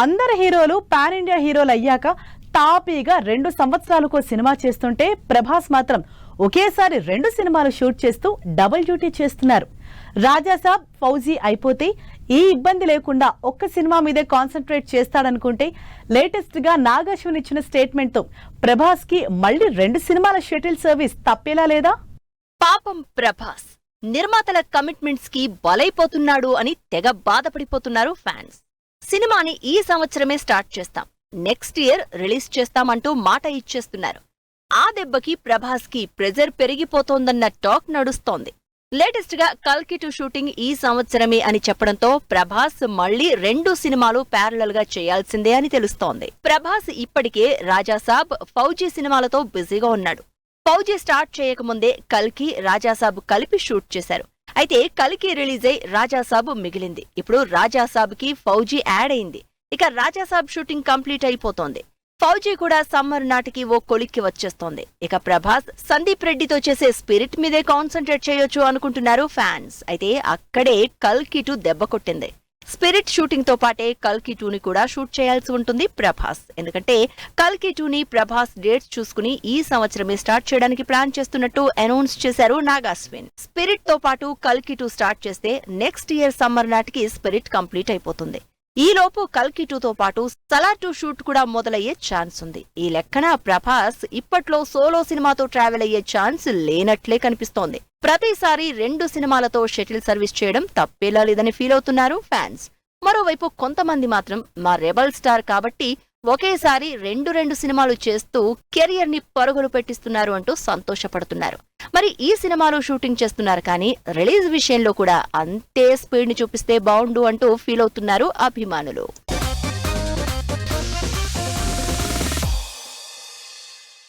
అందరు హీరోలు pan India హీరోలు అయ్యాక తాపీగా 2 సంవత్సరాలకు సినిమా చేస్తుంటే ప్రభాస్ మాత్రం ఒకేసారి 2 సినిమాలు షూట్ చేస్తూ డబుల్ డ్యూటీ చేస్తున్నారు. రాజాసాబ్, ఫౌజీ అయిపోతే ఈ ఇబ్బంది లేకుండా ఒక్క సినిమా మీదే కాన్సంట్రేట్ చేస్తాడనుకుంటే లేటెస్ట్ గా నాగ్ అశ్విన్ ఇచ్చిన స్టేట్మెంట్ తో ప్రభాస్ కి మళ్ళీ 2 సినిమాల షటిల్ సర్వీస్ తప్పేలా లేదా? పాపం ప్రభాస్ నిర్మాతల కమిట్మెంట్స్ కి బలైపోతున్నాడు అని తెగ బాధపడిపోతున్నారు ఫ్యాన్స్. సినిమాని ఈ సంవత్సరమే స్టార్ట్ చేస్తాం, నెక్స్ట్ ఇయర్ రిలీజ్ చేస్తామంటూ మాట ఇచ్చేస్తున్నారు. ఆ దెబ్బకి ప్రభాస్ కి ప్రెజర్ పెరిగిపోతోందన్న టాక్ నడుస్తోంది. లేటెస్ట్ గా కల్కి 2 షూటింగ్ ఈ సంవత్సరమే అని చెప్పడంతో ప్రభాస్ మళ్లీ 2 సినిమాలు ప్యారలల్ గా చేయాల్సిందే అని తెలుస్తోంది. ప్రభాస్ ఇప్పటికే రాజాసాబ్, ఫౌజీ సినిమాలతో బిజీగా ఉన్నాడు. ఫౌజీ స్టార్ట్ చేయకముందే కల్కి, రాజాసాబ్ కలిపి షూట్ చేశారు. అయితే కల్కి రిలీజ్ అయి రాజాసాబ్ మిగిలింది. ఇప్పుడు రాజాసాబ్ కి ఫౌజీ యాడ్ అయింది. ఇక రాజాసాబ్ షూటింగ్ కంప్లీట్ అయిపోతోంది. ఫౌజీ కూడా సమ్మర్ నాటికి ఓ కొలిక్కి వచ్చేస్తోంది. ఇక ప్రభాస్ సందీప్ రెడ్డితో చేసే స్పిరిట్ మీదే కాన్సంట్రేట్ చేయొచ్చు అనుకుంటున్నారు ఫ్యాన్స్. అయితే అక్కడే కల్కి 2 దెబ్బ కొట్టింది. స్పిరిట్ షూటింగ్ తో పాటే కల్కి 2ని కూడా షూట్ చేయాల్సి ఉంటుంది ప్రభాస్. ఎందుకంటే కల్కి 2ని ప్రభాస్ డేట్స్ చూసుకుని ఈ సంవత్సరమే స్టార్ట్ చేయడానికి ప్లాన్ చేస్తున్నట్టు అనౌన్స్ చేశారు నాగ్ అశ్విన్. స్పిరిట్ తో పాటు కల్కి 2 స్టార్ట్ చేస్తే నెక్స్ట్ ఇయర్ సమ్మర్ నాటికి స్పిరిట్ కంప్లీట్ అయిపోతుంది. ఈలోపు కల్కి 2తో పాటు సలార్ 2 షూట్ కూడా మొదలయ్యే ఛాన్స్ ఉంది. ఈ లెక్కన ప్రభాస్ ఇప్పట్లో సోలో సినిమాతో ట్రావెల్ అయ్యే ఛాన్స్ లేనట్లే కనిపిస్తోంది. ప్రతిసారి 2 సినిమాలతో షటిల్ సర్వీస్ చేయడం తప్పేలా లేదని ఫీల్ అవుతున్నారు ఫ్యాన్స్. మరోవైపు కొంతమంది మాత్రం మా రెబల్ స్టార్ కాబట్టి ఒకేసారి 2 సినిమాలు చేస్తూ కెరియర్ ని పరుగులు పెట్టిస్తున్నారు అంటూ సంతోషపడుతున్నారు. మరి ఈ సినిమాలు షూటింగ్ చేస్తున్నారు కానీ రిలీజ్ విషయంలో కూడా అంతే స్పీడ్ ని చూపిస్తే బాగుండు అంటూ ఫీల్ అవుతున్నారు అభిమానులు.